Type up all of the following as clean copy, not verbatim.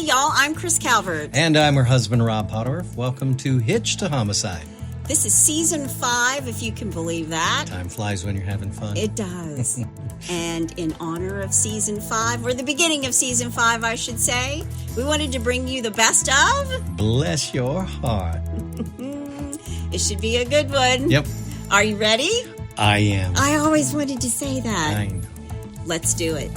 y'all. I'm Kris Calvert. And I'm her husband, Rob Potterf. Welcome to Hitch to Homicide. This is season 5, if you can believe that. Time flies when you're having fun. It does. And in honor of season 5, or the beginning of season 5, I should say, we wanted to bring you the best of... Bless your heart. It should be a good one. Yep. Are you ready? I am. I always wanted to say that. I know. Let's do it.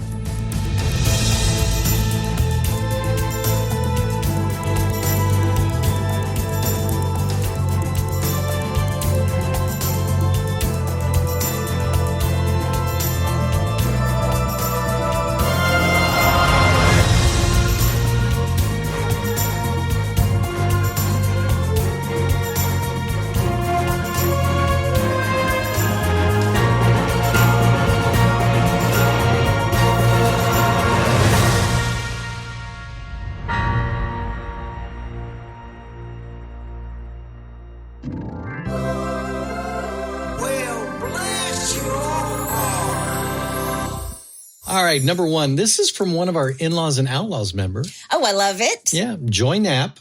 All right, number 1. This is from one of our In-Laws and Outlaws members. Oh, I love it. Yeah, Joy Knapp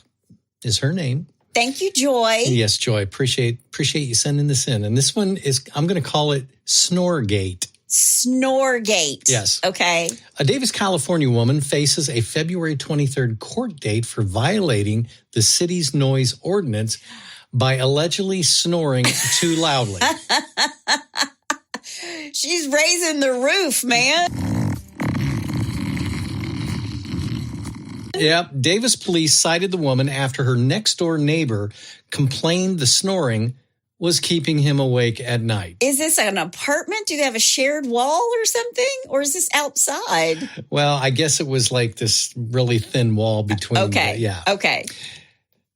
is her name. Thank you, Joy. Yes, Joy. Appreciate you sending this in. And this one is, I'm going to call it Snoregate. Snoregate. Yes. Okay. A Davis, California woman faces a February 23rd court date for violating the city's noise ordinance by allegedly snoring too loudly. She's raising the roof, man. Yep. Davis police cited the woman after her next-door neighbor complained the snoring was keeping him awake at night. Is this an apartment? Do they have a shared wall or something? Or is this outside? Well, I guess it was like this really thin wall between. Okay. Yeah. Okay.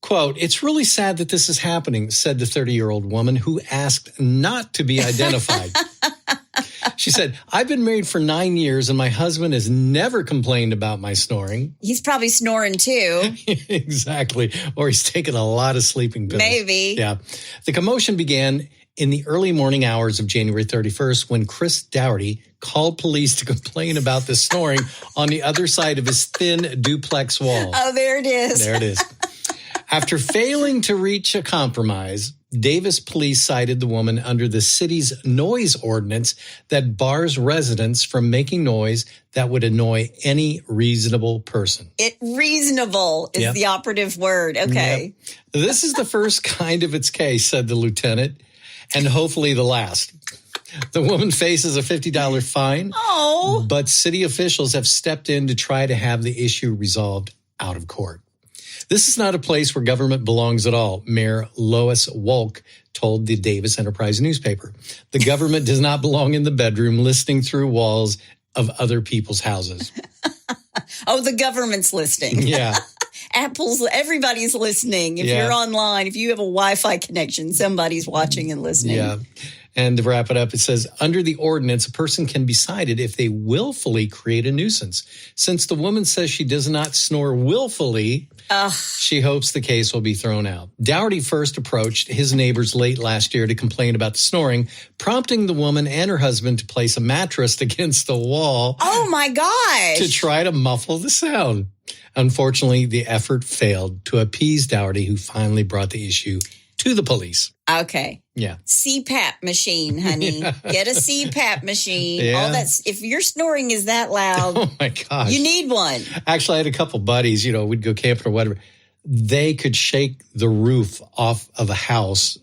Quote, "It's really sad that this is happening," said the 30-year-old woman who asked not to be identified. She said, "I've been married for 9 years and my husband has never complained about my snoring." He's probably snoring too. Exactly. Or he's taken a lot of sleeping pills. Maybe. Yeah. The commotion began in the early morning hours of January 31st when Chris Dougherty called police to complain about the snoring on the other side of his thin duplex wall. Oh, there it is. There it is. After failing to reach a compromise, Davis police cited the woman under the city's noise ordinance that bars residents from making noise that would annoy any reasonable person. Reasonable is the operative word. Okay. Yep. This is the first kind of its case, said the lieutenant, and hopefully the last. The woman faces a $50 fine, but city officials have stepped in to try to have the issue resolved out of court. This is not a place where government belongs at all, Mayor Lois Wolk told the Davis Enterprise newspaper. The government does not belong in the bedroom listening through walls of other people's houses. Oh, the government's listening. Yeah. Everybody's listening. If you're online, if you have a Wi-Fi connection, somebody's watching and listening. Yeah. And to wrap it up, it says, under the ordinance, a person can be cited if they willfully create a nuisance. Since the woman says she does not snore willfully, she hopes the case will be thrown out. Dougherty first approached his neighbors late last year to complain about the snoring, prompting the woman and her husband to place a mattress against the wall. Oh, my gosh. To try to muffle the sound. Unfortunately, the effort failed to appease Dougherty, who finally brought the issue to the police. Okay. Yeah. CPAP machine, honey. Yeah. Get a CPAP machine. Yeah. All that's if your snoring is that loud, Oh my gosh. you need one. Actually, I had a couple buddies, we'd go camping or whatever. They could shake the roof off of a house.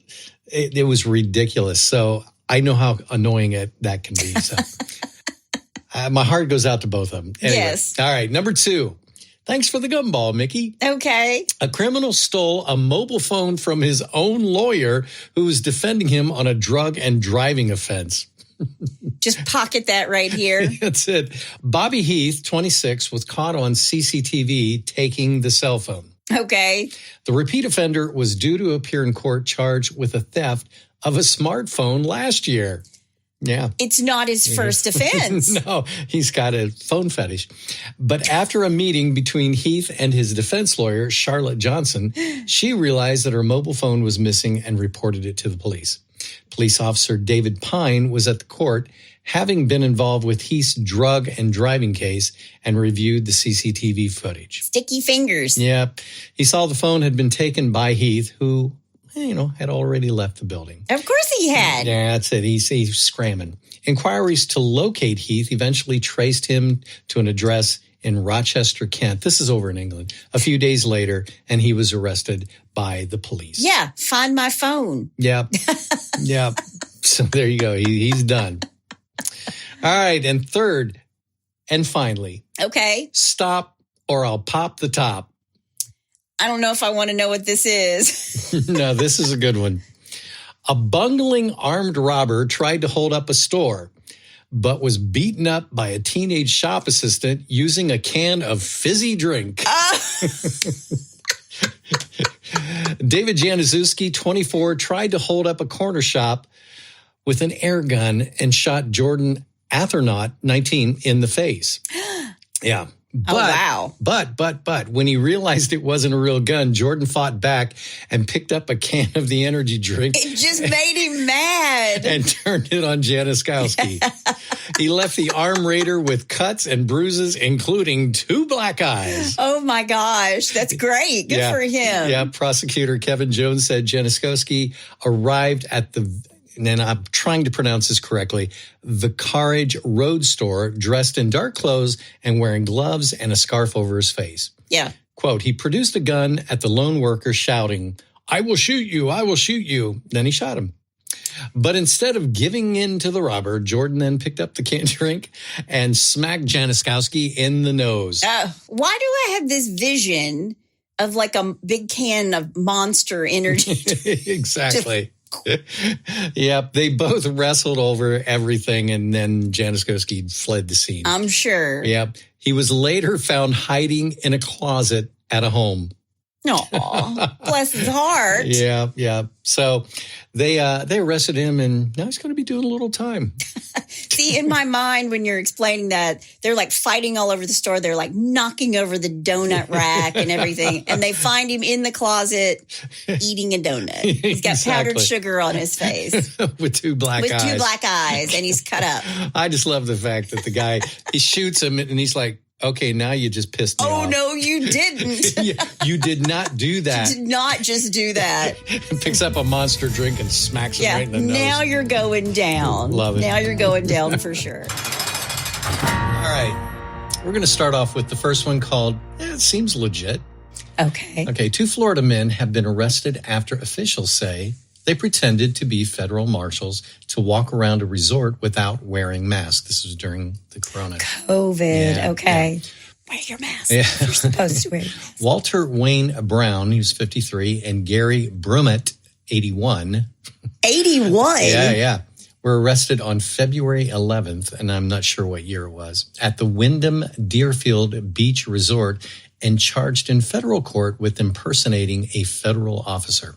It was ridiculous. So I know how annoying that can be. So my heart goes out to both of them. Anyway. Yes. All right. Number 2. Thanks for the gumball, Mickey. Okay. A criminal stole a mobile phone from his own lawyer who was defending him on a drug and driving offense. Just pocket that right here. That's it. Bobby Heath, 26, was caught on CCTV taking the cell phone. Okay. The repeat offender was due to appear in court charged with a theft of a smartphone last year. Yeah. It's not his first offense. No, he's got a phone fetish. But after a meeting between Heath and his defense lawyer, Charlotte Johnson, she realized that her mobile phone was missing and reported it to the police. Police officer David Pine was at the court, having been involved with Heath's drug and driving case, and reviewed the CCTV footage. Sticky fingers. Yeah. He saw the phone had been taken by Heath, who, had already left the building. Of course he had. Yeah, that's it. He's scramming. Inquiries to locate Heath eventually traced him to an address in Rochester, Kent. This is over in England. A few days later, and he was arrested by the police. Yeah, find my phone. Yep. Yep. So there you go. He's done. All right. And third, and finally. Okay. Stop or I'll pop the top. I don't know if I want to know what this is. No, this is a good one. A bungling armed robber tried to hold up a store, but was beaten up by a teenage shop assistant using a can of fizzy drink. David Januszewski, 24, tried to hold up a corner shop with an air gun and shot Jordan Athernaut, 19, in the face. Yeah. But, wow. But when he realized it wasn't a real gun, Jordan fought back and picked up a can of the energy drink. It just made him mad. And turned it on Januszewski. He left the arm raider with cuts and bruises, including 2 black eyes. Oh, my gosh. That's great. Good for him. Yeah, prosecutor Kevin Jones said Januszewski arrived at and I'm trying to pronounce this correctly, the Carriage Road store, dressed in dark clothes and wearing gloves and a scarf over his face. Yeah. Quote, he produced a gun at the lone worker shouting, "I will shoot you, I will shoot you." Then he shot him. But instead of giving in to the robber, Jordan then picked up the canned drink and smacked Januszewski in the nose. Why do I have this vision of like a big can of Monster Energy? Exactly. Yep, they both wrestled over everything, and then Januszewski fled the scene. I'm sure. Yep. He was later found hiding in a closet at a home. Aw, bless his heart. Yeah. So they arrested him, and now he's going to be doing a little time. See, in my mind, when you're explaining that, they're like fighting all over the store. They're like knocking over the donut rack and everything. And they find him in the closet eating a donut. He's got powdered sugar on his face. With 2 black eyes. With 2 black eyes, and he's cut up. I just love the fact that the guy, he shoots him, and he's like, okay, now you just pissed me off. Oh, no, you didn't. You did not do that. You did not just do that. Picks up a Monster drink and smacks him right in the nose. Now you're going down. Love it. Now you're going down for sure. All right. We're going to start off with the first one called, it seems legit. Okay, 2 Florida men have been arrested after officials say they pretended to be federal marshals to walk around a resort without wearing masks. This was during the corona. COVID, Yeah. Wear your mask. Yeah. You're supposed to wear your mask. Walter Wayne Brown, he was 53, and Gary Brummett, 81. 81? Yeah. Were arrested on February 11th, and I'm not sure what year it was, at the Wyndham Deerfield Beach Resort, and charged in federal court with impersonating a federal officer.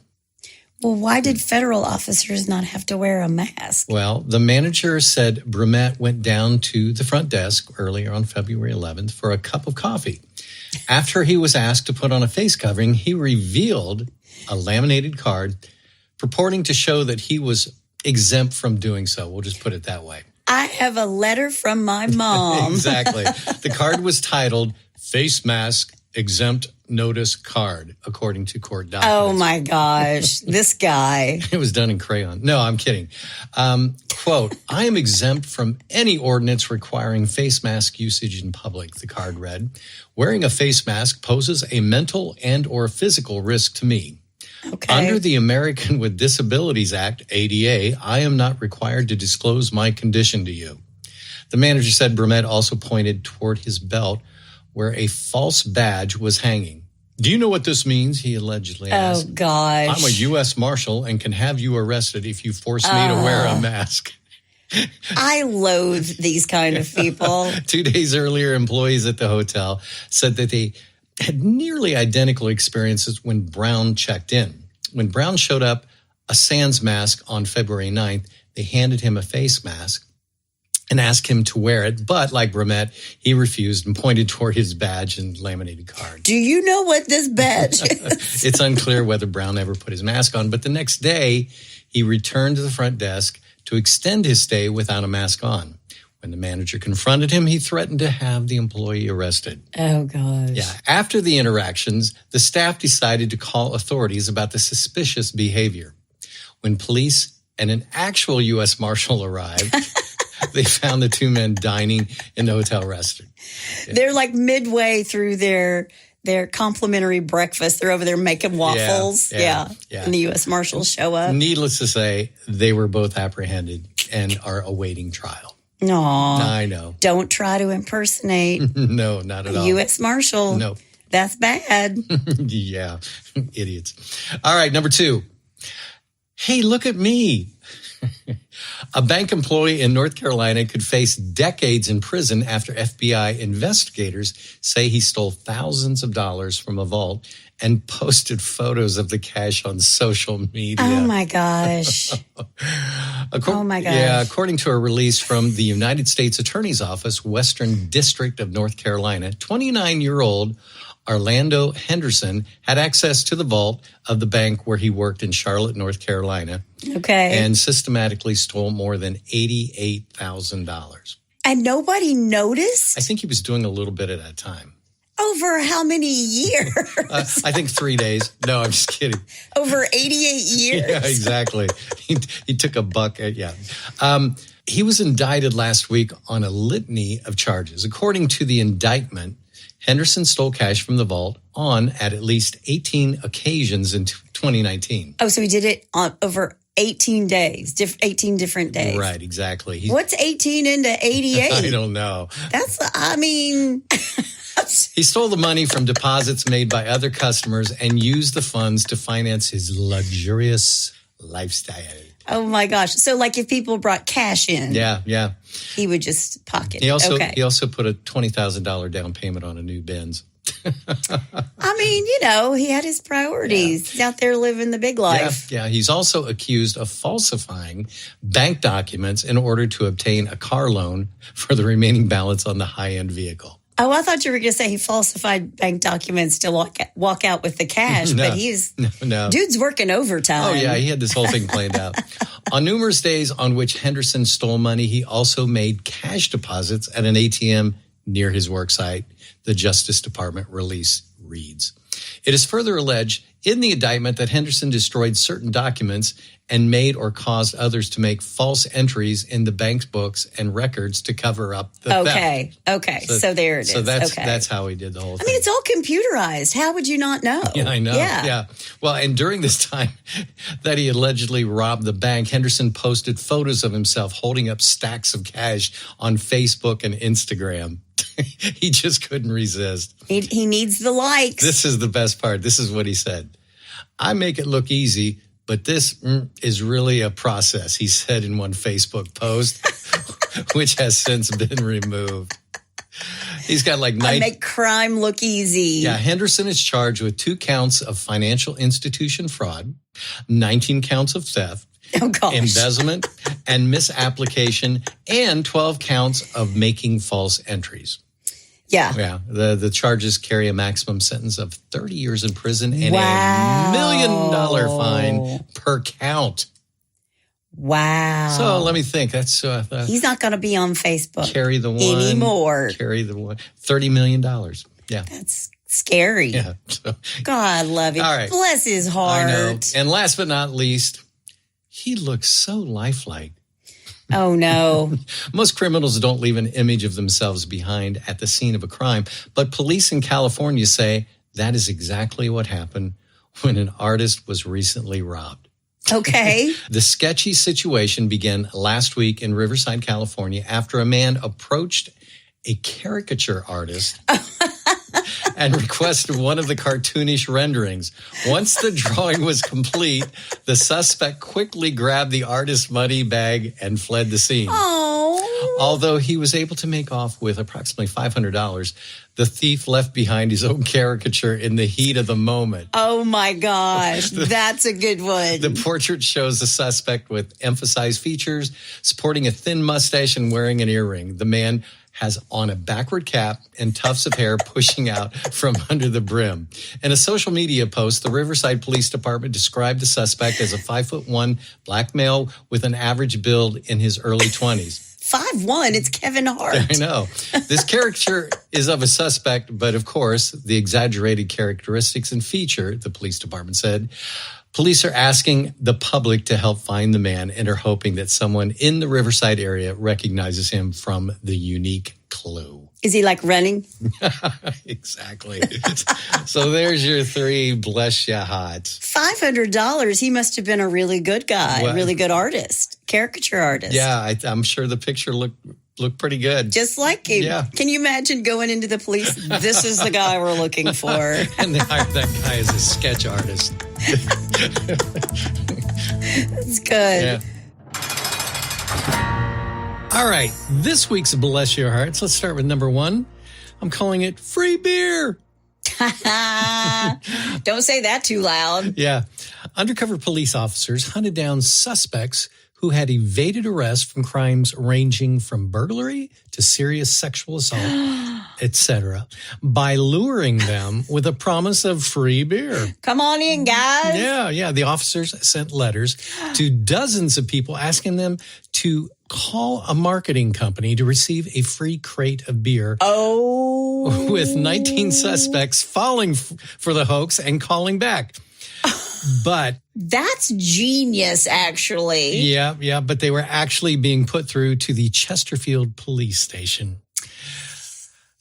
Well, why did federal officers not have to wear a mask? Well, the manager said Brummett went down to the front desk earlier on February 11th for a cup of coffee. After he was asked to put on a face covering, he revealed a laminated card purporting to show that he was exempt from doing so. We'll just put it that way. I have a letter from my mom. Exactly. The card was titled Face Mask Exempt Notice Card, according to court documents. Oh, my gosh. This guy. It was done in crayon. No, I'm kidding. Quote, I am exempt from any ordinance requiring face mask usage in public, the card read. Wearing a face mask poses a mental and or physical risk to me. Okay. Under the American with Disabilities Act, ADA, I am not required to disclose my condition to you. The manager said Brummett also pointed toward his belt where a false badge was hanging. Do you know what this means? He allegedly asked. Oh, gosh. I'm a U.S. Marshal and can have you arrested if you force me to wear a mask. I loathe these kind of people. 2 days earlier, employees at the hotel said that they had nearly identical experiences when Brown checked in. When Brown showed up a sans mask on February 9th, they handed him a face mask. and asked him to wear it. But like Brumette, he refused and pointed toward his badge and laminated card. Do you know what this badge is? It's unclear whether Brown ever put his mask on, but the next day he returned to the front desk to extend his stay without a mask on. When the manager confronted him, he threatened to have the employee arrested. Oh, gosh. Yeah. After the interactions, the staff decided to call authorities about the suspicious behavior. When police and an actual U.S. Marshal arrived, they found the two men dining in the hotel restaurant. They're like midway through their complimentary breakfast. They're over there making waffles. Yeah. And the U.S. Marshals show up. Needless to say, they were both apprehended and are awaiting trial. Aw. I know. Don't try to impersonate. No, not at all. U.S. Marshal. No. That's bad. Yeah. Idiots. All right. Number 2. Hey, look at me. A bank employee in North Carolina could face decades in prison after FBI investigators say he stole thousands of dollars from a vault and posted photos of the cash on social media. Oh, my gosh. Yeah, according to a release from the United States Attorney's Office, Western District of North Carolina, 29-year-old Orlando Henderson had access to the vault of the bank where he worked in Charlotte, North Carolina. Okay. And systematically stole more than $88,000. And nobody noticed? I think he was doing a little bit at a time. Over how many years? I think 3 days. No, I'm just kidding. Over 88 years? Yeah, exactly. He took a buck. He was indicted last week on a litany of charges. According to the indictment, Henderson stole cash from the vault at least 18 occasions in 2019. Oh, so he did it on over 18 days, 18 different days. Right, exactly. What's 18 into 88? I don't know. He stole the money from deposits made by other customers and used the funds to finance his luxurious lifestyle. Oh, my gosh. So, like, if people brought cash in. Yeah. He would just pocket He also put a $20,000 down payment on a new Benz. He had his priorities. Yeah. He's out there living the big life. Yeah. He's also accused of falsifying bank documents in order to obtain a car loan for the remaining balance on the high-end vehicle. Oh, I thought you were going to say he falsified bank documents to walk out with the cash, but no. Dude's working overtime. Oh, yeah, he had this whole thing planned out. On numerous days on which Henderson stole money, he also made cash deposits at an ATM near his work site, the Justice Department release reads. It is further alleged in the indictment that Henderson destroyed certain documents and made or caused others to make false entries in the bank's books and records to cover up the theft. Okay. So there it is. So that's how he did the whole thing. It's all computerized. How would you not know? Yeah, I know. Yeah. Well, and during this time that he allegedly robbed the bank, Henderson posted photos of himself holding up stacks of cash on Facebook and Instagram. He just couldn't resist. He needs the likes. This is the best part. This is what he said. I make it look easy, but this is really a process, he said in one Facebook post, which has since been removed. He's got I make crime look easy. Yeah, Henderson is charged with 2 counts of financial institution fraud, 19 counts of theft, embezzlement, and misapplication, and 12 counts of making false entries. Yeah. The charges carry a maximum sentence of 30 years in prison and $1 million fine per count. Wow. So let me think. That's he's not going to be on Facebook carry the one anymore. Carry the one. $30 million. Yeah. That's scary. Yeah. So, God love him. All right. Bless his heart. I know. And last but not least, he looks so lifelike. Oh, no. Most criminals don't leave an image of themselves behind at the scene of a crime, but police in California say that is exactly what happened when an artist was recently robbed. Okay. The sketchy situation began last week in Riverside, California, after a man approached a caricature artist and requested one of the cartoonish renderings. Once the drawing was complete, the suspect quickly grabbed the artist's money bag and fled the scene. Oh. Although he was able to make off with approximately $500, the thief left behind his own caricature in the heat of the moment. Oh, my gosh. That's a good one. The portrait shows the suspect with emphasized features, sporting a thin mustache and wearing an earring. The man has on a backward cap and tufts of hair pushing out from under the brim. In a social media post, the Riverside Police Department described the suspect as a 5'1" black male with an average build in his early 20s. 5'1", it's Kevin Hart. I know. This caricature is of a suspect, but of course, the exaggerated characteristics and feature, the police department said. Police are asking the public to help find the man and are hoping that someone in the Riverside area recognizes him from the unique clue. Is he like running? Exactly. So there's your 3 bless ya hots. $500. He must have been a really good guy, Well, really good artist, caricature artist. Yeah, I'm sure the picture looked pretty good. Just like him. Yeah. Can you imagine going into the police? This is the guy we're looking for. And they hired that guy as a sketch artist. That's good. Yeah. All right, this week's Bless Your Hearts. Let's start with number 1. I'm calling it free beer. Don't say that too loud. Yeah. Undercover police officers hunted down suspects who had evaded arrest from crimes ranging from burglary to serious sexual assault, etc., by luring them with a promise of free beer. Come on in, guys. Yeah. The officers sent letters to dozens of people asking them to call a marketing company to receive a free crate of beer. Oh. With 19 suspects falling for the hoax and calling back. But that's genius, actually. Yeah, but they were actually being put through to the Chesterfield police station.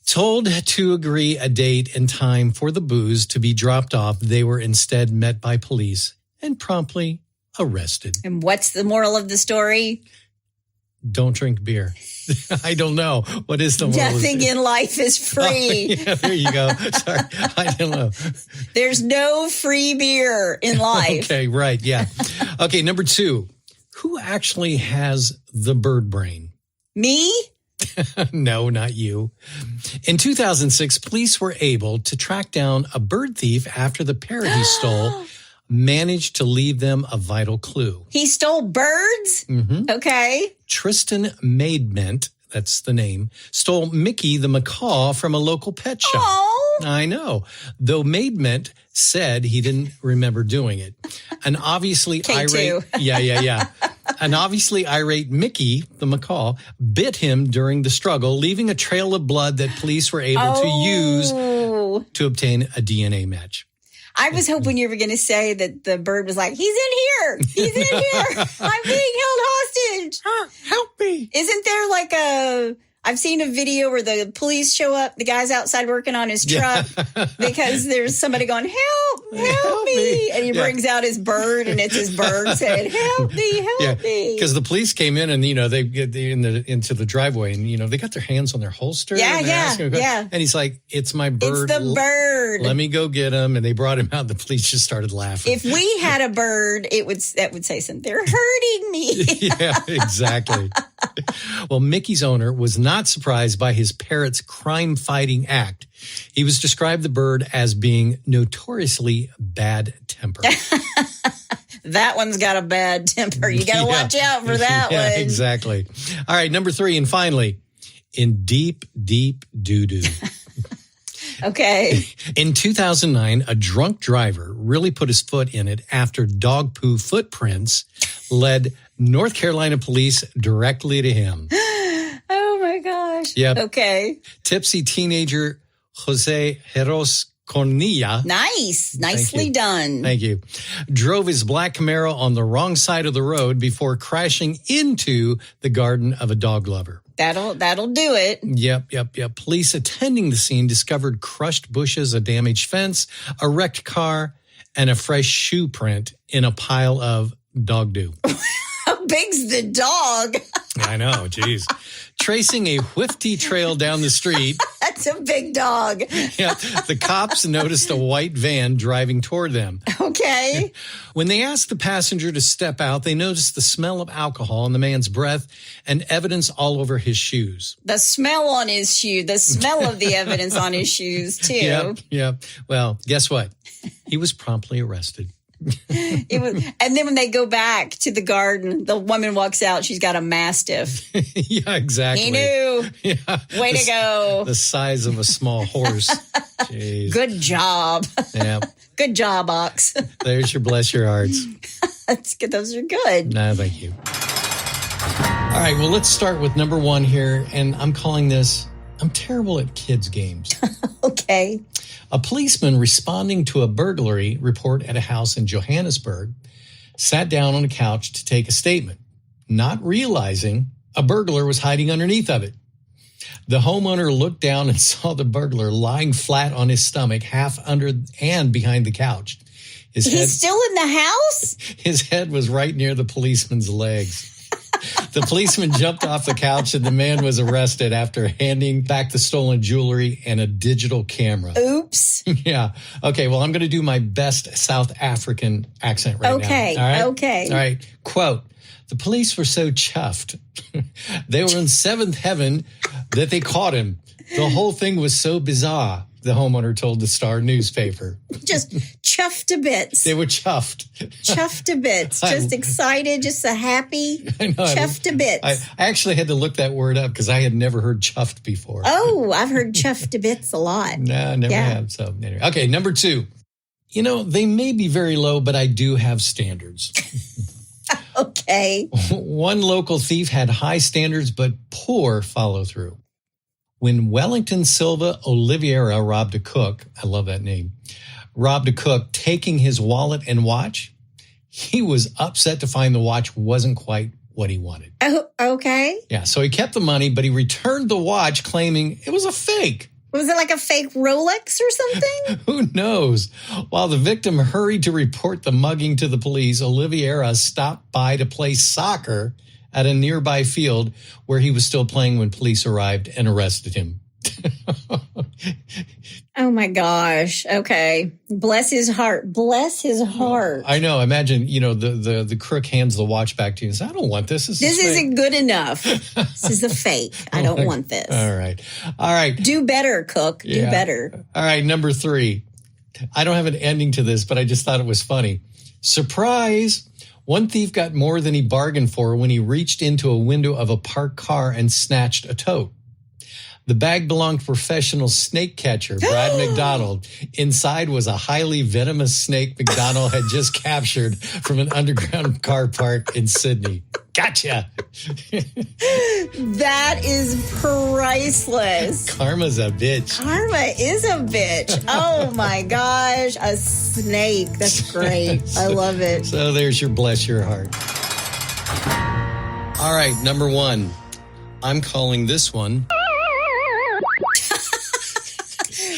Told to agree a date and time for the booze to be dropped off, they were instead met by police and promptly arrested. And what's the moral of the story? Don't drink beer. I don't know. What is the moral? Nothing in life is free. Oh, yeah, there you go. Sorry. I don't know. There's no free beer in life. Okay, right. Yeah. Okay, number 2. Who actually has the bird brain? Me? No, not you. In 2006, police were able to track down a bird thief after the parrot he stole managed to leave them a vital clue. He stole birds? Mm-hmm. Okay. Tristan Maidment, that's the name, stole Mickey the macaw from a local pet shop. Oh. I know. Though Maidment said he didn't remember doing it. An obviously irate, An obviously irate Mickey the macaw bit him during the struggle, leaving a trail of blood that police were able to use to obtain a DNA match. I was hoping you were going to say that the bird was like, he's in here. He's in here. I'm being held hostage. Help me. Isn't there like I've seen a video where the police show up, the guy's outside working on his truck because there's somebody going, help me. And he brings out his bird and it's his bird saying, help me. Because the police came in and, they get into the driveway and, they got their hands on their holster. Yeah. And he's like, it's my bird. It's the bird. Let me go get him. And they brought him out. The police just started laughing. If we had a bird, that would say something. They're hurting me. Yeah, exactly. Well, Mickey's owner was not surprised by his parrot's crime-fighting act. He was described the bird as being notoriously bad-tempered. That one's got a bad temper. You got to watch out for that one. Exactly. All right, number 3, and finally, in deep, deep doo-doo. Okay. In 2009, a drunk driver really put his foot in it after dog poo footprints led North Carolina police directly to him. Oh, my gosh. Yep. Okay. Tipsy teenager Jose Heros Cornilla. Nice. Nicely done. Thank you. Drove his black Camaro on the wrong side of the road before crashing into the garden of a dog lover. That'll do it. Yep. Police attending the scene discovered crushed bushes, a damaged fence, a wrecked car, and a fresh shoe print in a pile of dog doo. How big's the dog? I know, geez. Tracing a whiffy trail down the street. That's a big dog. Yeah, the cops noticed a white van driving toward them. Okay. When they asked the passenger to step out, they noticed the smell of alcohol in the man's breath and evidence all over his shoes. The smell on his shoe, the smell of the evidence on his shoes, too. Yep. Well, guess what? He was promptly arrested. And then when they go back to the garden, the woman walks out. She's got a mastiff. Yeah, exactly. He knew. Yeah. Way to go. The size of a small horse. Jeez. Good job. Yeah. Good job, Ox. There's your bless your hearts. That's good. Those are good. No, thank you. All right, well, let's start with number one here. And I'm calling this, I'm terrible at kids' games. Okay. A policeman responding to a burglary report at a house in Johannesburg sat down on a couch to take a statement, not realizing a burglar was hiding underneath of it. The homeowner looked down and saw the burglar lying flat on his stomach, half under and behind the couch. He's still in the house? His head was right near the policeman's legs. The policeman jumped off the couch and the man was arrested after handing back the stolen jewelry and a digital camera. Oops. Yeah. Okay, well, I'm going to do my best South African accent right now. Okay. All right? Okay. All right. Quote, the police were so chuffed. They were in seventh heaven that they caught him. The whole thing was so bizarre, the homeowner told the Star newspaper. Just chuffed to bits. They were chuffed. Chuffed to bits. Just excited, just so happy. I know. Chuffed to bits. I actually had to look that word up because I had never heard chuffed before. Oh, I've heard chuffed to bits a lot. No, never have. So anyway. Okay, number two. You know, they may be very low, but I do have standards. Okay. One local thief had high standards, but poor follow through. When Wellington Silva Oliveira robbed a cook, I love that name, robbed a cook taking his wallet and watch, he was upset to find the watch wasn't quite what he wanted. Oh, okay. Yeah, so he kept the money, but he returned the watch claiming it was a fake. Was it like a fake Rolex or something? Who knows? While the victim hurried to report the mugging to the police, Oliveira stopped by to play soccer at a nearby field where he was still playing when police arrived and arrested him. Oh my gosh. Okay. Bless his heart. Bless his heart. I know. Imagine, the crook hands the watch back to you and says, I don't want this. This isn't good enough. This is a fake. I don't want this. All right. Do better, cook. Do better. All right. Number three. I don't have an ending to this, but I just thought it was funny. Surprise. One thief got more than he bargained for when he reached into a window of a parked car and snatched a tote. The bag belonged to professional snake catcher, Brad McDonald. Inside was a highly venomous snake McDonald had just captured from an underground car park in Sydney. Gotcha. That is priceless. Karma's a bitch. Karma is a bitch. Oh my gosh. A snake. That's great. I love it. So there's your bless your heart. All right, number one. I'm calling this one.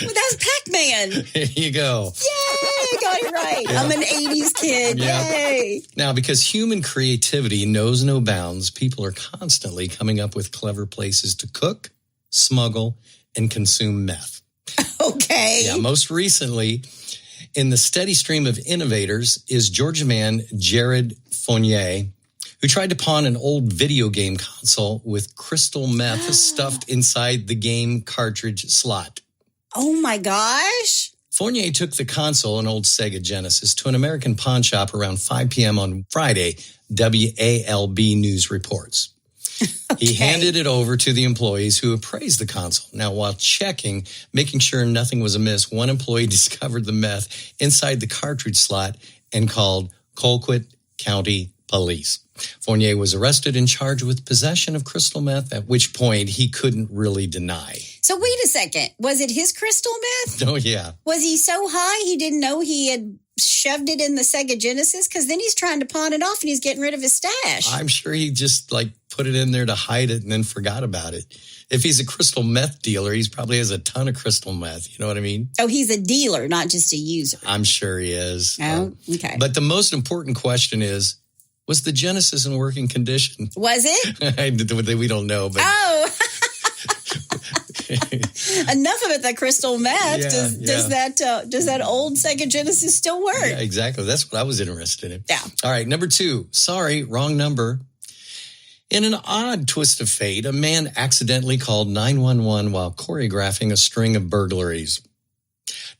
Well, that's Pac-Man. There you go. Yay, got it right. Yeah. I'm an 80s kid. Yeah. Yay. Now, because human creativity knows no bounds, people are constantly coming up with clever places to cook, smuggle, and consume meth. Okay. Yeah, most recently, in the steady stream of innovators is Georgia man Jared Fournier, who tried to pawn an old video game console with crystal meth stuffed inside the game cartridge slot. Oh, my gosh. Fournier took the console, an old Sega Genesis, to an American pawn shop around 5 p.m. on Friday, WALB News reports. Okay. He handed it over to the employees who appraised the console. Now, while checking, making sure nothing was amiss, one employee discovered the meth inside the cartridge slot and called Colquitt County Police. Fournier was arrested and charged with possession of crystal meth, at which point he couldn't really deny. So wait a second. Was it his crystal meth? Oh, yeah. Was he so high he didn't know he had shoved it in the Sega Genesis? Because then he's trying to pawn it off and he's getting rid of his stash. I'm sure he just put it in there to hide it and then forgot about it. If he's a crystal meth dealer, he probably has a ton of crystal meth. You know what I mean? Oh, he's a dealer, not just a user. I'm sure he is. Oh, okay. But the most important question is, was the Genesis in working condition? Was it? We don't know, but oh. Enough of it. That crystal meth. Does that old Sega Genesis still work? Yeah, exactly. That's what I was interested in. Yeah. All right, number 2. Sorry, wrong number. In an odd twist of fate, a man accidentally called 911 while choreographing a string of burglaries.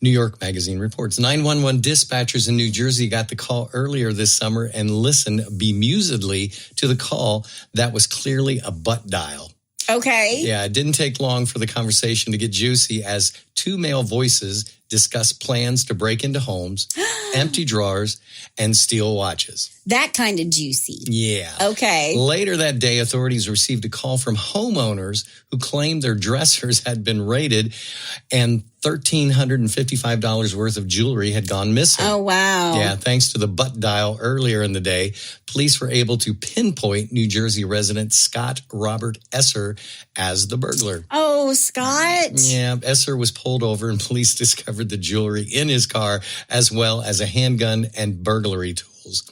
New York Magazine reports 911 dispatchers in New Jersey got the call earlier this summer and listened bemusedly to the call that was clearly a butt dial. Okay. Yeah, it didn't take long for the conversation to get juicy as 2 male voices discussed plans to break into homes, empty drawers, and steal watches. That kind of juicy. Yeah. Okay. Later that day, authorities received a call from homeowners who claimed their dressers had been raided and $1,355 worth of jewelry had gone missing. Oh, wow. Yeah, thanks to the butt dial earlier in the day, police were able to pinpoint New Jersey resident Scott Robert Esser as the burglar. Oh, Scott. Yeah, Esser was pulled over and police discovered the jewelry in his car as well as a handgun and burglary tools.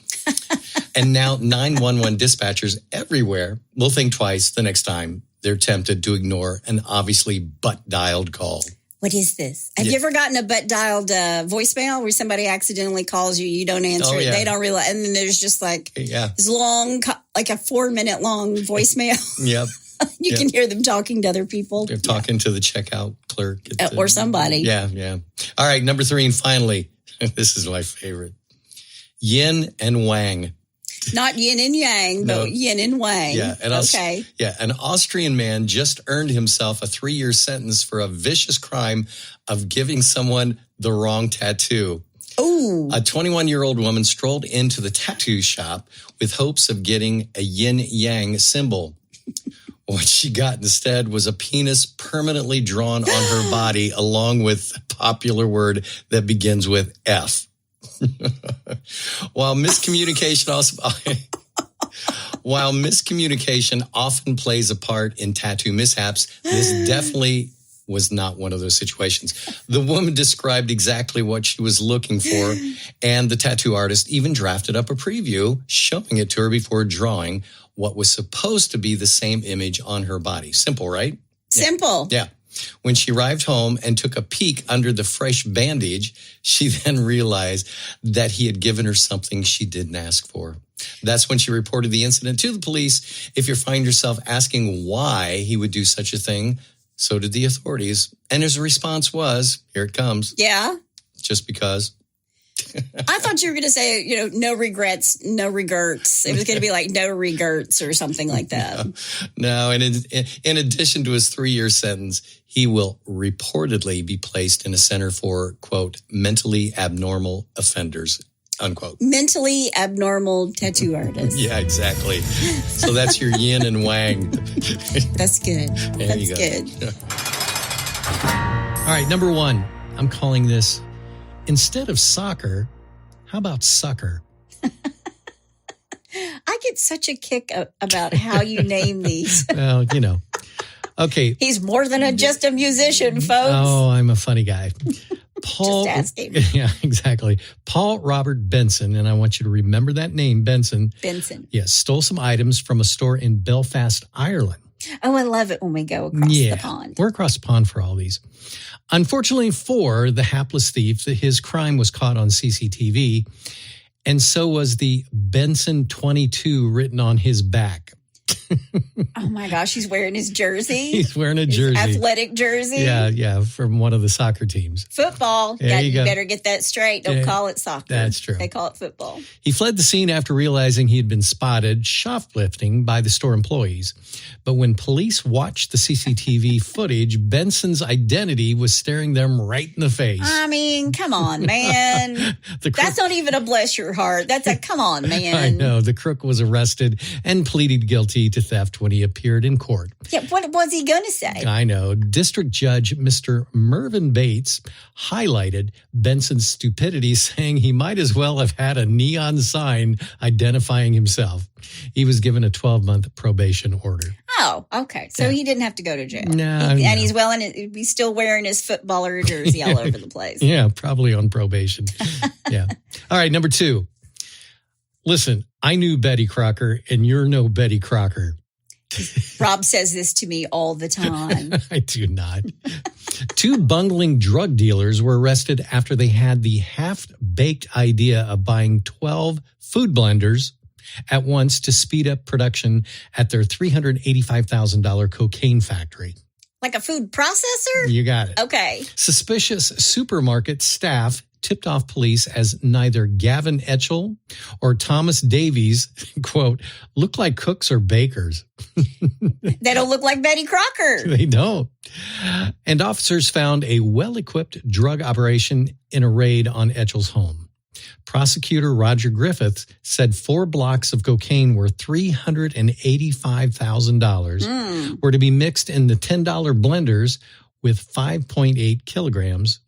And now 911 dispatchers everywhere will think twice the next time they're tempted to ignore an obviously butt-dialed call. What is this? Have you ever gotten a butt-dialed voicemail where somebody accidentally calls you, you don't answer it, they don't realize, and then there's just like this long, like a 4-minute long voicemail. Yep. You can hear them talking to other people. They're talking to the checkout clerk. Or somebody. Yeah. All right, number 3, and finally, this is my favorite. Yin and Wang. Not yin and yang, but yin and wang. Yeah. An Austrian man just earned himself a 3-year sentence for a vicious crime of giving someone the wrong tattoo. Ooh. A 21-year-old woman strolled into the tattoo shop with hopes of getting a yin-yang symbol. What she got instead was a penis permanently drawn on her body along with a popular word that begins with F. While miscommunication often plays a part in tattoo mishaps, this definitely was not one of those situations. The woman described exactly what she was looking for, and the tattoo artist even drafted up a preview showing it to her before drawing what was supposed to be the same image on her body. Simple, right? Simple. Yeah. When she arrived home and took a peek under the fresh bandage, she then realized that he had given her something she didn't ask for. That's when she reported the incident to the police. If you find yourself asking why he would do such a thing, so did the authorities. And his response was, here it comes. Yeah. Just because. I thought you were going to say, no regrets, no regrets. It was going to be like no regrets or something like that. No, and in addition to his 3-year sentence, he will reportedly be placed in a center for, quote, mentally abnormal offenders, unquote. Mentally abnormal tattoo artist. Yeah, exactly. So that's your yin and wang. That's good. That's good. All right, number 1. I'm calling this, instead of soccer, how about sucker? I get such a kick about how you name these. Well, Okay. He's more than just a musician, folks. Oh, I'm a funny guy. Paul, just asking. Yeah, exactly. Paul Robert Benson, and I want you to remember that name, Benson. Benson. Yes, stole some items from a store in Belfast, Ireland. Oh, I love it when we go across the pond. We're across the pond for all these. Unfortunately for the hapless thief, his crime was caught on CCTV, and so was the Benson 22 written on his back. Oh my gosh, he's wearing his jersey. He's wearing a jersey. His athletic jersey. Yeah, from one of the soccer teams. Football. You better get that straight. Don't call it soccer. That's true. They call it football. He fled the scene after realizing he had been spotted shoplifting by the store employees. But when police watched the CCTV footage, Benson's identity was staring them right in the face. I mean, come on, man. That's not even a bless your heart. That's a come on, man. I know. The crook was arrested and pleaded guilty to theft when he appeared in court. Yeah, what was he going to say? I know. District Judge Mr. Mervyn Bates highlighted Benson's stupidity, saying he might as well have had a neon sign identifying himself. He was given a 12-month probation order. Oh, okay. So he didn't have to go to jail. No. And he's still wearing his footballer jersey all over the place. Yeah, probably on probation. Yeah. All right, number 2. Listen, I knew Betty Crocker, and you're no Betty Crocker. Rob says this to me all the time. I do not. 2 bungling drug dealers were arrested after they had the half-baked idea of buying 12 food blenders at once to speed up production at their $385,000 cocaine factory. Like a food processor? You got it. Okay. Suspicious supermarket staff tipped off police as neither Gavin Etchell or Thomas Davies, quote, look like cooks or bakers. They don't look like Betty Crocker. They don't. And officers found a well-equipped drug operation in a raid on Etchell's home. Prosecutor Roger Griffiths said 4 blocks of cocaine worth $385,000 were to be mixed in the $10 blenders with 5.8 kilograms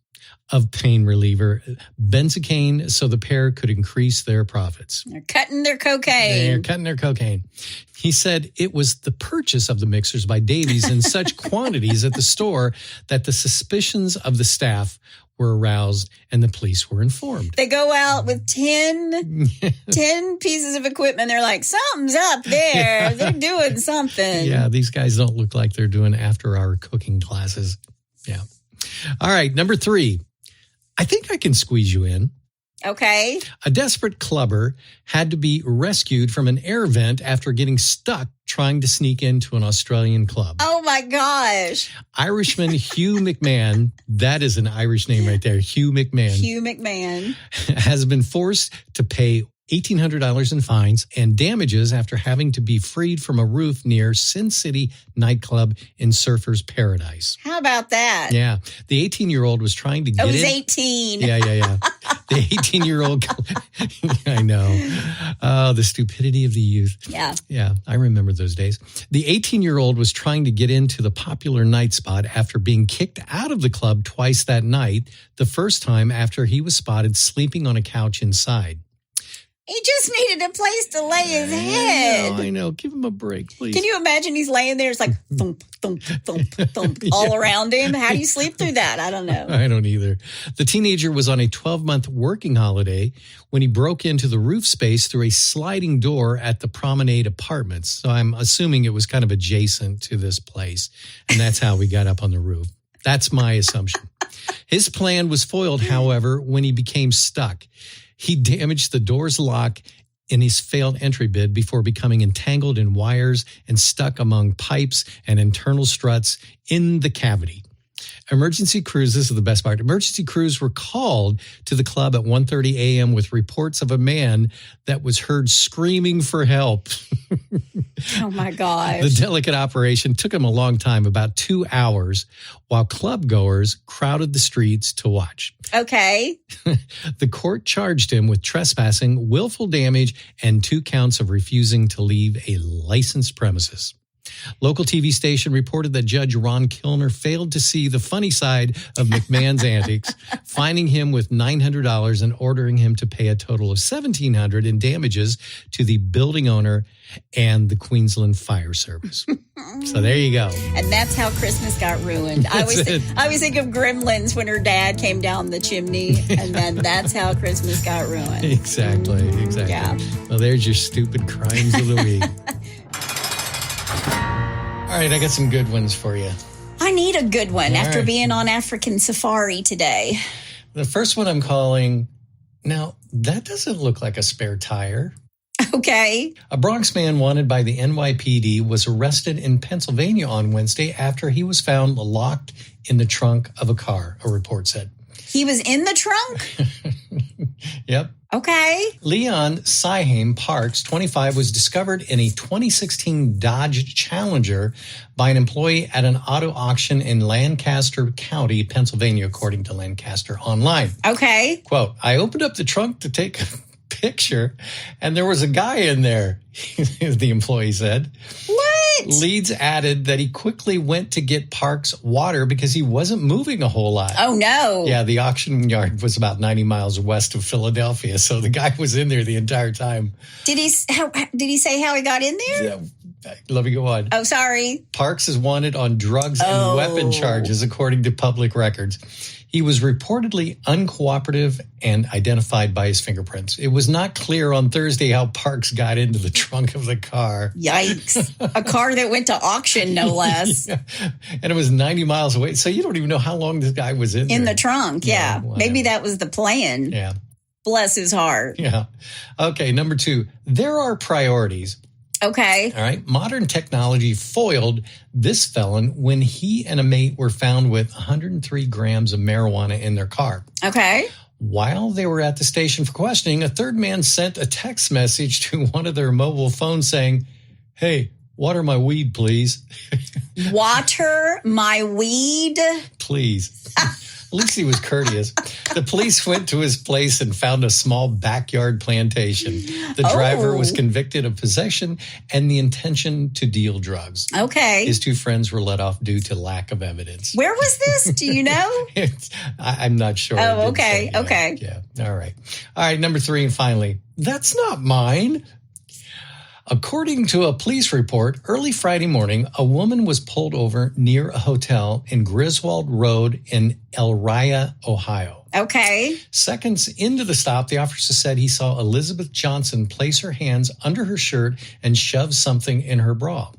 of pain reliever benzocaine so the pair could increase their profits. They're cutting their cocaine. He said it was the purchase of the mixers by Davies in such quantities at the store that the suspicions of the staff were aroused and the police were informed. They go out with 10 pieces of equipment. They're like, something's up there. They're doing something. Yeah, these guys don't look like they're doing after-hour cooking classes. Yeah. All right, number 3. I think I can squeeze you in. Okay. A desperate clubber had to be rescued from an air vent after getting stuck trying to sneak into an Australian club. Oh, my gosh. Irishman Hugh McMahon, that is an Irish name right there, Hugh McMahon, has been forced to pay $1,800 in fines and damages after having to be freed from a roof near Sin City nightclub in Surfer's Paradise. How about that? Yeah. The 18-year-old was trying to get in. It was 18. Yeah. The 18-year-old. I know. Oh, the stupidity of the youth. Yeah. Yeah, I remember those days. The 18-year-old was trying to get into the popular night spot after being kicked out of the club twice that night, the first time after he was spotted sleeping on a couch inside. He just needed a place to lay his head. I know. Give him a break, please. Can you imagine he's laying there? It's like thump, thump, thump, thump all around him. How do you sleep through that? I don't know. I don't either. The teenager was on a 12-month working holiday when he broke into the roof space through a sliding door at the Promenade Apartments. So I'm assuming it was kind of adjacent to this place. And that's how we got up on the roof. That's my assumption. His plan was foiled, however, when he became stuck. He damaged the door's lock in his failed entry bid before becoming entangled in wires and stuck among pipes and internal struts in the cavity. Emergency crews, this is the best part, emergency crews were called to the club at 1:30 a.m. with reports of a man that was heard screaming for help. Oh, my gosh. The delicate operation took him a long time, about 2 hours, while club goers crowded the streets to watch. Okay. The court charged him with trespassing, willful damage, and 2 counts of refusing to leave a licensed premises. Local TV station reported that Judge Ron Kilner failed to see the funny side of McMahon's antics, fining him with $900 and ordering him to pay a total of $1,700 in damages to the building owner and the Queensland Fire Service. So there you go. And that's how Christmas got ruined. I always think of Gremlins when her dad came down the chimney, and then that's how Christmas got ruined. Exactly. Yeah. Well, there's your stupid crimes of the week. All right, I got some good ones for you. I need a good one after right. being on African safari today. The first one I'm calling, now, that doesn't look like a spare tire. Okay. A Bronx man wanted by the NYPD was arrested in Pennsylvania on Wednesday after he was found locked in the trunk of a car, a report said. He was in the trunk? Yep. Okay. Leon Syham Parks, 25, was discovered in a 2016 Dodge Challenger by an employee at an auto auction in Lancaster County, Pennsylvania, according to Lancaster Online. Okay. Quote, I opened up the trunk to take a picture, and there was a guy in there, the employee said. What? Leeds added that he quickly went to get Parks water because he wasn't moving a whole lot. Oh, no. Yeah, the auction yard was about 90 miles west of Philadelphia, so the guy was in there the entire time. Did he say how he got in there? Yeah, let me go on. Oh, sorry. Parks is wanted on drugs and weapon charges, according to public records. He was reportedly uncooperative and identified by his fingerprints. It was not clear on Thursday how Parks got into the trunk of the car. Yikes. A car that went to auction, no less. Yeah. And it was 90 miles away. So you don't even know how long this guy was in there. In the trunk, yeah. Maybe that was the plan. Yeah. Bless his heart. Yeah. Okay, number 2. There are priorities. Okay. All right. Modern technology foiled this felon when he and a mate were found with 103 grams of marijuana in their car. Okay. While they were at the station for questioning, a third man sent a text message to one of their mobile phones saying, "Hey, water my weed, please." Water my weed? Please. At least he was courteous. The police went to his place and found a small backyard plantation. The driver was convicted of possession and the intention to deal drugs. Okay. His 2 friends were let off due to lack of evidence. Where was this? Do you know? I'm not sure. Oh, okay. Okay. Yeah. All right. Number 3, and finally, that's not mine. According to a police report, early Friday morning, a woman was pulled over near a hotel in Griswold Road in Elyria, Ohio. Okay. Seconds into the stop, the officer said he saw Elizabeth Johnson place her hands under her shirt and shove something in her bra.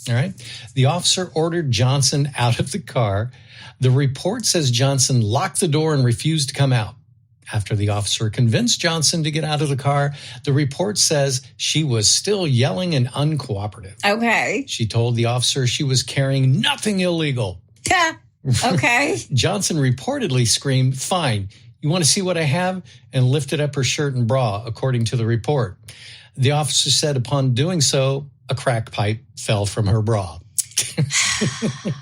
All right. The officer ordered Johnson out of the car. The report says Johnson locked the door and refused to come out. After the officer convinced Johnson to get out of the car, the report says she was still yelling and uncooperative. Okay. She told the officer she was carrying nothing illegal. Okay. Johnson reportedly screamed, "Fine, you want to see what I have?" and lifted up her shirt and bra, according to the report. The officer said upon doing so, a crack pipe fell from her bra.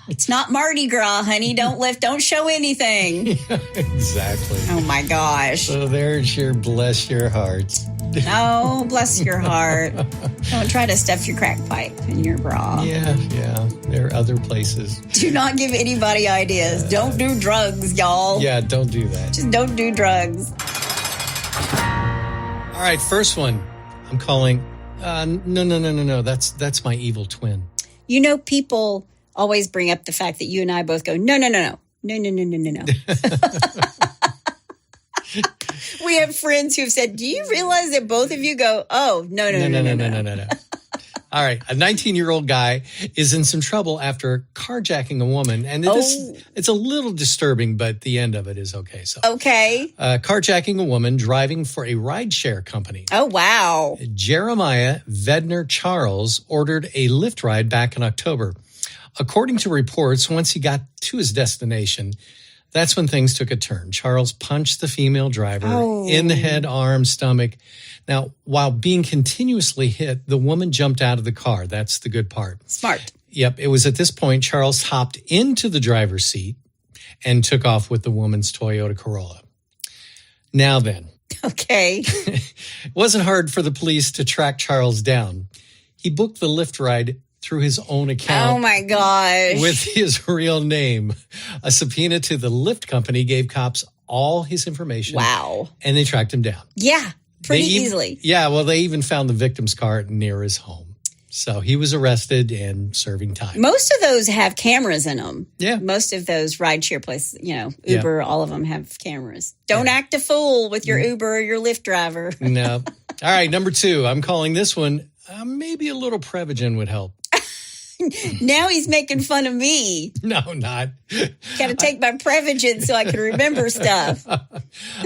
It's not Mardi Gras, honey. Don't show anything. Yeah, exactly. Oh my gosh. So there's your bless your heart. Oh, bless your heart. Don't try to stuff your crack pipe in your bra. Yeah. There are other places. Do not give anybody ideas. Don't do drugs, y'all. Yeah, don't do that. Just don't do drugs. All right, first one. I'm calling. No. That's my evil twin. You know, people always bring up the fact that you and I both go, no. We have friends who have said, do you realize that both of you go, oh, no. All right. A 19-year-old guy is in some trouble after carjacking a woman. And it's a little disturbing, but the end of it is okay. So, okay. Carjacking a woman driving for a rideshare company. Oh, wow. Jeremiah Vedner Charles ordered a Lyft ride back in October. According to reports, once he got to his destination, that's when things took a turn. Charles punched the female driver in the head, arm, stomach. Now, while being continuously hit, the woman jumped out of the car. That's the good part. Smart. Yep. It was at this point Charles hopped into the driver's seat and took off with the woman's Toyota Corolla. Now then. Okay. It wasn't hard for the police to track Charles down. He booked the Lyft ride through his own account. Oh, my gosh. With his real name. A subpoena to the Lyft company gave cops all his information. Wow. And they tracked him down. Yeah, pretty easily. Yeah, well, they even found the victim's car near his home. So he was arrested and serving time. Most of those have cameras in them. Yeah. Most of those rideshare places, Uber, all of them have cameras. Don't act a fool with your Uber or your Lyft driver. No. All right, number 2. I'm calling this one, maybe a little Prevagen would help. Now he's making fun of me. No, not. Got to take my Prevagen so I can remember stuff.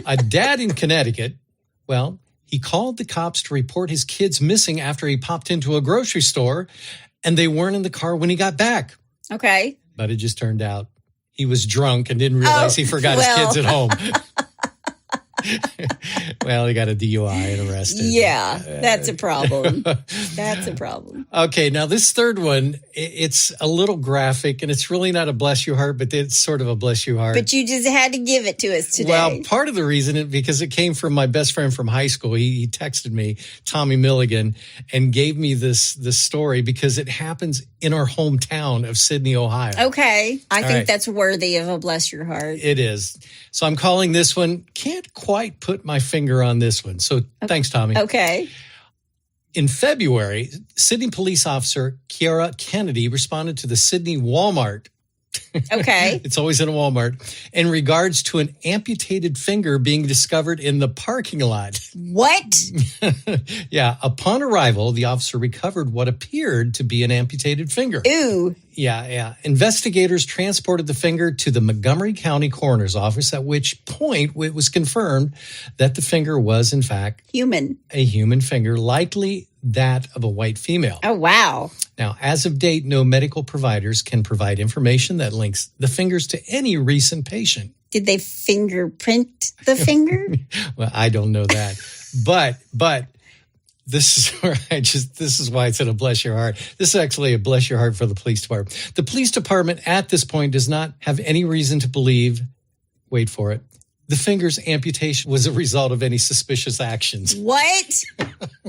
A dad in Connecticut, he called the cops to report his kids missing after he popped into a grocery store, and they weren't in the car when he got back. Okay. But it just turned out he was drunk and didn't realize he forgot his kids at home. Well, he got a DUI and arrested. Yeah, that's a problem. That's a problem. Okay, now this third one, it's a little graphic, and it's really not a bless you heart, but it's sort of a bless you heart. But you just had to give it to us today. Well, part of the reason is because it came from my best friend from high school. He texted me, Tommy Milligan, and gave me this story because it happens in our hometown of Sydney, Ohio. Okay, I think that's worthy of a bless your heart. It is. So I'm calling this one, can't quite put my finger on this one. So thanks, Tommy. Okay. In February, Sydney police officer Kiara Kennedy responded to the Sydney Walmart Okay. It's always in a Walmart. In regards to an amputated finger being discovered in the parking lot. What? Yeah. Upon arrival, the officer recovered what appeared to be an amputated finger. Ooh. Yeah. Investigators transported the finger to the Montgomery County Coroner's Office, at which point it was confirmed that the finger was, in fact, a human finger, likely that of a white female. Oh, wow. Now, as of date, no medical providers can provide information that links the fingers to any recent patient. Did they fingerprint the finger? Well, I don't know that. but this is where this is why it's a bless your heart. This is actually a bless your heart for the police department. The police department at this point does not have any reason to believe, wait for it, the finger's amputation was a result of any suspicious actions. What?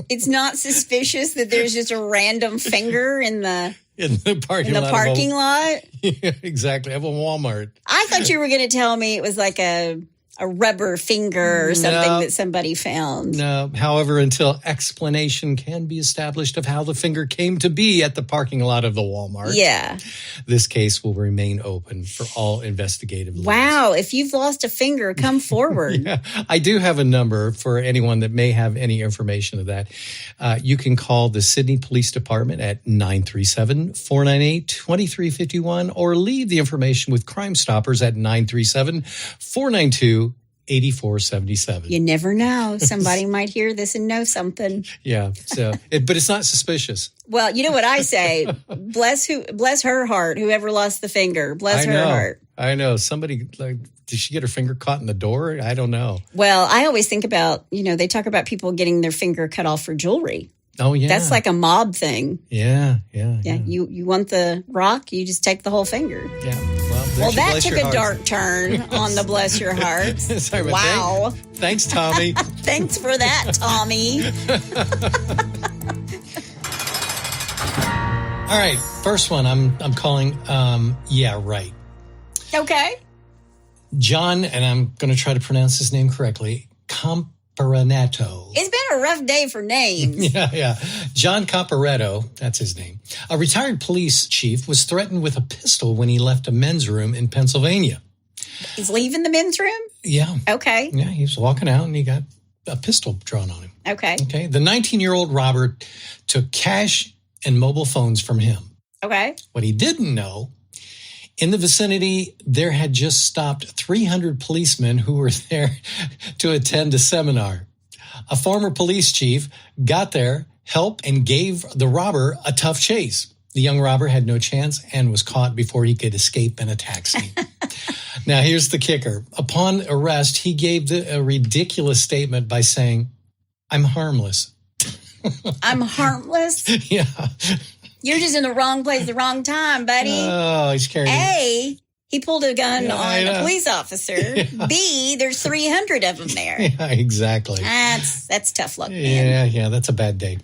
It's not suspicious that there's just a random finger in the parking lot? Yeah, exactly. Of a Walmart. I thought you were going to tell me it was like a rubber finger or something that somebody found. No. However, until explanation can be established of how the finger came to be at the parking lot of the Walmart, this case will remain open for all investigative leads. Wow. If you've lost a finger, come forward. Yeah. I do have a number for anyone that may have any information of that. You can call the Sydney Police Department at 937-498-2351 or leave the information with Crime Stoppers at 937-492-8477. You never know. Somebody might hear this and know something. Yeah. So, but it's not suspicious. Well, you know what I say? Bless her heart. Whoever lost the finger, bless her heart. I know. Somebody, did she get her finger caught in the door? I don't know. Well, I always think about, they talk about people getting their finger cut off for jewelry. Oh, yeah. That's like a mob thing. Yeah. You want the rock, you just take the whole finger. Yeah. Well, that took a dark turn on the bless your heart. Sorry, wow. Thanks, Tommy. Thanks for that, Tommy. All right. First one I'm calling, yeah, right. Okay. John, and I'm going to try to pronounce his name correctly, Camparetto. It's been a rough day for names. Yeah. John Camparetto, that's his name. A retired police chief was threatened with a pistol when he left a men's room in Pennsylvania. He's leaving the men's room? Yeah. Okay. Yeah, he was walking out and he got a pistol drawn on him. Okay. The 19-year-old robber took cash and mobile phones from him. Okay. What he didn't know, in the vicinity, there had just stopped 300 policemen who were there to attend a seminar. A former police chief got there, helped, and gave the robber a tough chase. The young robber had no chance and was caught before he could escape in a taxi. Now, here's the kicker. Upon arrest, he gave a ridiculous statement by saying, "I'm harmless." I'm harmless? Yeah. You're just in the wrong place at the wrong time, buddy. Oh, he's carrying A, he pulled a gun on a police officer. Yeah. B, there's 300 of them there. Yeah, exactly. That's tough luck, man. Yeah, that's a bad day.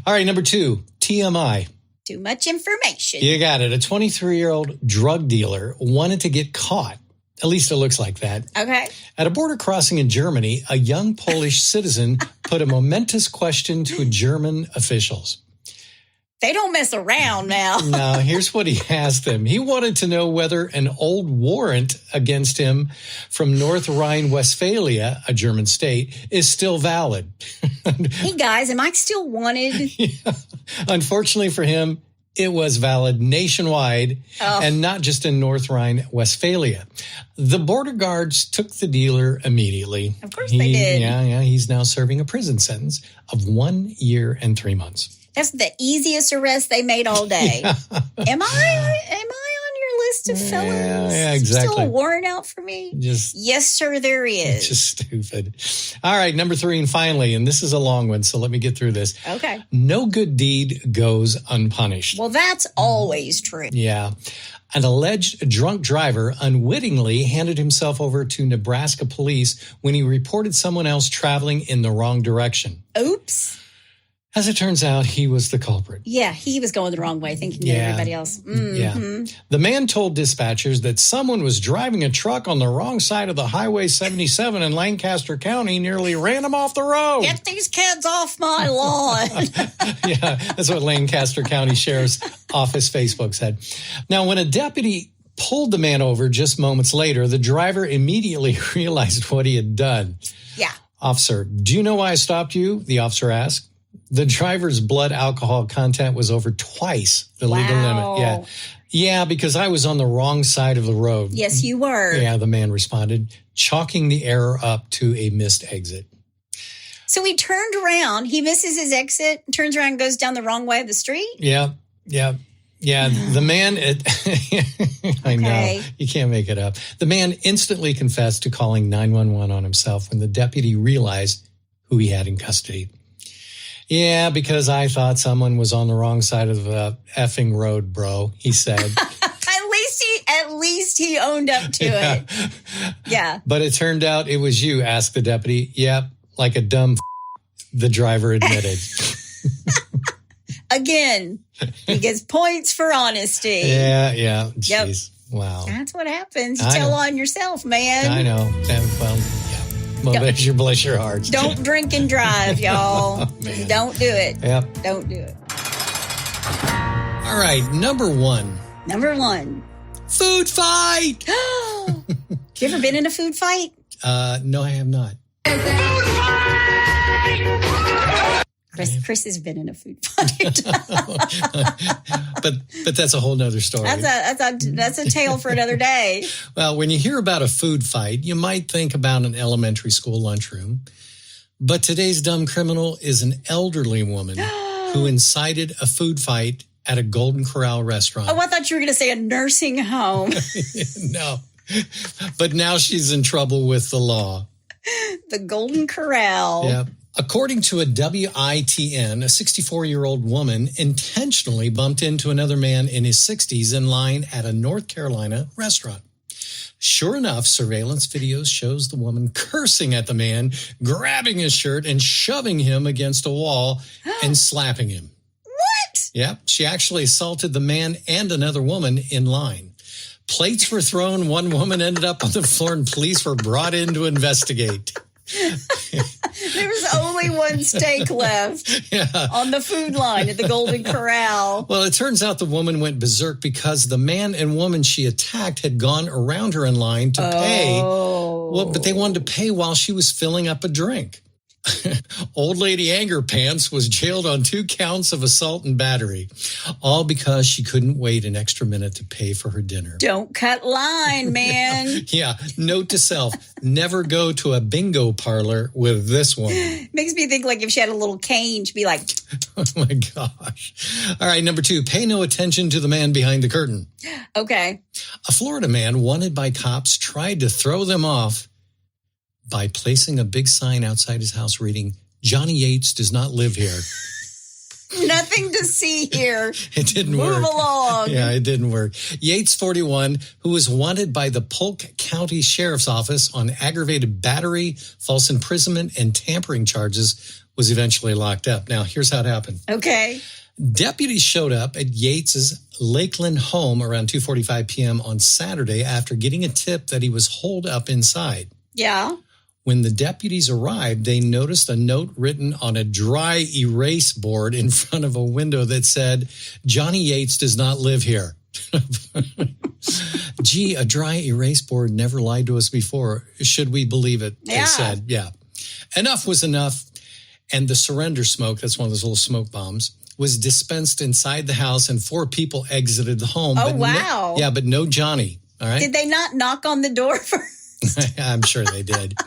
All right, number 2, TMI. Too much information. You got it. A 23-year-old drug dealer wanted to get caught. At least it looks like that. Okay. At a border crossing in Germany, a young Polish citizen put a momentous question to German officials. They don't mess around now. No, here's what he asked them. He wanted to know whether an old warrant against him from North Rhine-Westphalia, a German state, is still valid. Hey, guys, am I still wanted? Yeah. Unfortunately for him, it was valid nationwide and not just in North Rhine-Westphalia. The border guards took the dealer immediately. Of course they did. Yeah. He's now serving a prison sentence of 1 year and 3 months. That's the easiest arrest they made all day. Yeah. Am I on your list of felons? Yeah, exactly. Still a warrant out for me? Yes, sir, there is. Just stupid. All right, number 3, and finally, and this is a long one, so let me get through this. Okay. No good deed goes unpunished. Well, that's always true. Yeah. An alleged drunk driver unwittingly handed himself over to Nebraska police when he reported someone else traveling in the wrong direction. Oops. As it turns out, he was the culprit. Yeah, he was going the wrong way, thinking that everybody else. Mm-hmm. Yeah. The man told dispatchers that someone was driving a truck on the wrong side of the Highway 77 in Lancaster County, nearly ran him off the road. Get these kids off my lawn. Yeah, that's what Lancaster County Sheriff's Office Facebook said. Now, when a deputy pulled the man over just moments later. The driver immediately realized what he had done. Yeah. Officer, do you know why I stopped you? The officer asked. The driver's blood alcohol content was over twice the legal limit. Yeah. Yeah, because I was on the wrong side of the road. Yes, you were. Yeah, the man responded, chalking the error up to a missed exit. So he turned around. He misses his exit, turns around and goes down the wrong way of the street? Yeah. The man, I know, you can't make it up. The man instantly confessed to calling 911 on himself when the deputy realized who he had in custody. Yeah, because I thought someone was on the wrong side of the effing road, bro, he said. At least he owned up to it. Yeah. But it turned out it was you, asked the deputy. Yep, like a dumb the driver admitted. Again, he gets points for honesty. Yeah. Jeez. Yep. Wow. That's what happens. You tell on yourself, man. I know. Well, bless your hearts. Don't drink and drive, y'all. Man. Don't do it. Yep. Don't do it. All right, number one. Food fight. You ever been in a food fight? No, I have not. Kris has been in a food fight. but that's a whole nother story. That's a tale for another day. Well, when you hear about a food fight, you might think about an elementary school lunchroom. But today's dumb criminal is an elderly woman who incited a food fight at a Golden Corral restaurant. Oh, I thought you were going to say a nursing home. No. But now she's in trouble with the law. The Golden Corral. Yeah. According to a WITN, a 64-year-old woman intentionally bumped into another man in his 60s in line at a North Carolina restaurant. Sure enough, surveillance videos shows the woman cursing at the man, grabbing his shirt and shoving him against a wall and slapping him. What? Yep. She actually assaulted the man and another woman in line. Plates were thrown. One woman ended up on the floor and police were brought in to investigate. There was only one steak left on the food line at the Golden Corral. Well, it turns out the woman went berserk because the man and woman she attacked had gone around her in line to pay. Well, but they wanted to pay while she was filling up a drink. Old Lady Anger Pants was jailed on 2 counts of assault and battery, all because she couldn't wait an extra minute to pay for her dinner. Don't cut line, man. Yeah. Note to self, never go to a bingo parlor with this woman. Makes me think like if she had a little cane, she'd be like, oh my gosh. All right. Number 2, pay no attention to the man behind the curtain. Okay. A Florida man wanted by cops tried to throw them off by placing a big sign outside his house reading, Johnny Yates does not live here. Nothing to see here. It didn't work. Move along. Yeah, it didn't work. Yates, 41, who was wanted by the Polk County Sheriff's Office on aggravated battery, false imprisonment, and tampering charges, was eventually locked up. Now, here's how it happened. Okay. Deputies showed up at Yates's Lakeland home around 2:45 p.m. on Saturday after getting a tip that he was holed up inside. Yeah. When the deputies arrived, they noticed a note written on a dry erase board in front of a window that said, Johnny Yates does not live here. Gee, a dry erase board never lied to us before. Should we believe it? They said, yeah. Enough was enough. And the surrender smoke, that's one of those little smoke bombs, was dispensed inside the house and 4 people exited the home. Oh, wow. But no Johnny. All right. Did they not knock on the door first? I'm sure they did.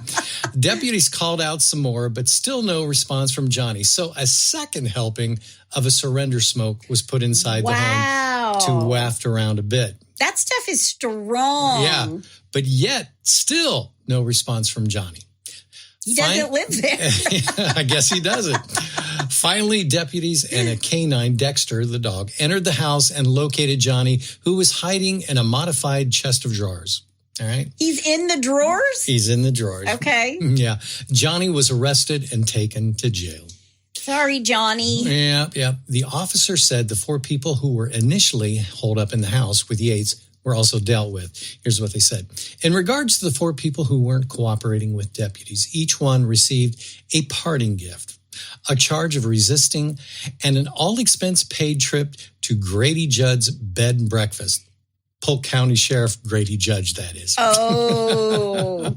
Deputies called out some more, but still no response from Johnny. So a second helping of a surrender smoke was put inside the home to waft around a bit. That stuff is strong. Yeah, but yet still no response from Johnny. He doesn't live there. I guess he doesn't. Finally, deputies and a canine, Dexter, the dog, entered the house and located Johnny, who was hiding in a modified chest of drawers. All right. He's in the drawers? He's in the drawers. Okay. Yeah. Johnny was arrested and taken to jail. Sorry, Johnny. Yeah. The officer said the 4 people who were initially holed up in the house with Yates were also dealt with. Here's what they said. In regards to the 4 people who weren't cooperating with deputies, each one received a parting gift, a charge of resisting, and an all-expense-paid trip to Grady Judd's bed and breakfast. Polk County Sheriff Grady Judge, that is. Oh.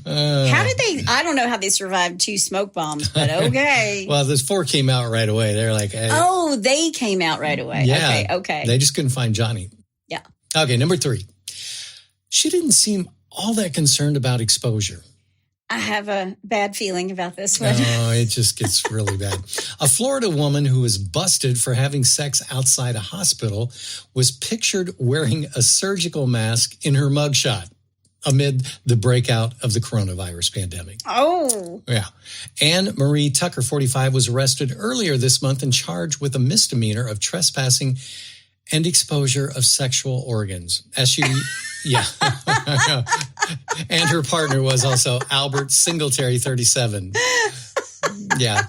How did they, I don't know how they survived 2 smoke bombs, but okay. Well, this 4 came out right away. They're like, hey. Oh, they came out right away. Yeah. Okay. They just couldn't find Johnny. Yeah. Okay, number 3. She didn't seem all that concerned about exposure. I have a bad feeling about this one. Oh, it just gets really bad. A Florida woman who was busted for having sex outside a hospital was pictured wearing a surgical mask in her mugshot amid the breakout of the coronavirus pandemic. Oh. Yeah. Anne Marie Tucker, 45, was arrested earlier this month and charged with a misdemeanor of trespassing and exposure of sexual organs. As she, yeah. And her partner was also Albert Singletary, 37. Yeah.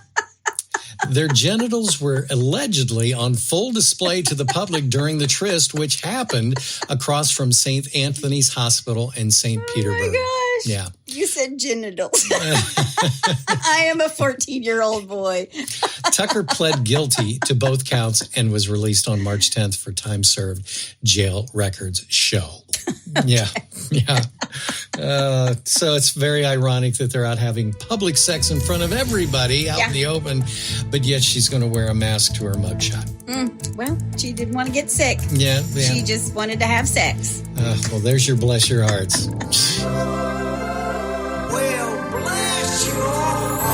Their genitals were allegedly on full display to the public during the tryst, which happened across from St. Anthony's Hospital in St. Petersburg. Oh my gosh. Yeah. You said genitals. I am a 14-year-old boy. Tucker pled guilty to both counts and was released on March 10th for time served, jail records show. Yeah. Yeah. So it's very ironic that they're out having public sex in front of everybody out in the open, but yet she's going to wear a mask to her mugshot. Well, she didn't want to get sick. Yeah. She just wanted to have sex. Well, there's your bless your hearts. Well, bless your heart.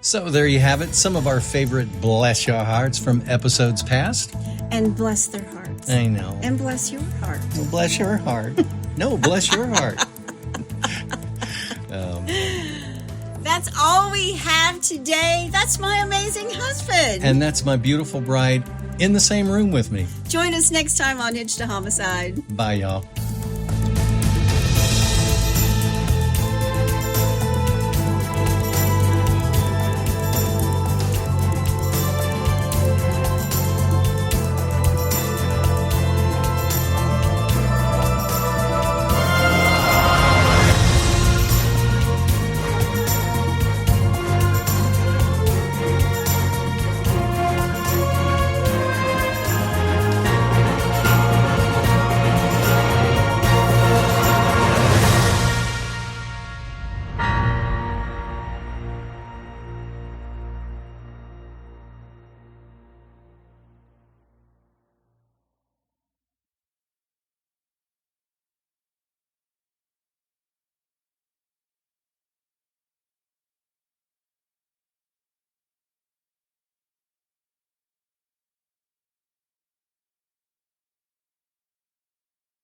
So there you have it. Some of our favorite bless your hearts from episodes past. And bless their hearts. I know. And bless your heart. Well, bless your heart. No, bless your heart. That's all we have today. That's my amazing husband. And that's my beautiful bride in the same room with me. Join us next time on Hitch to Homicide. Bye, y'all.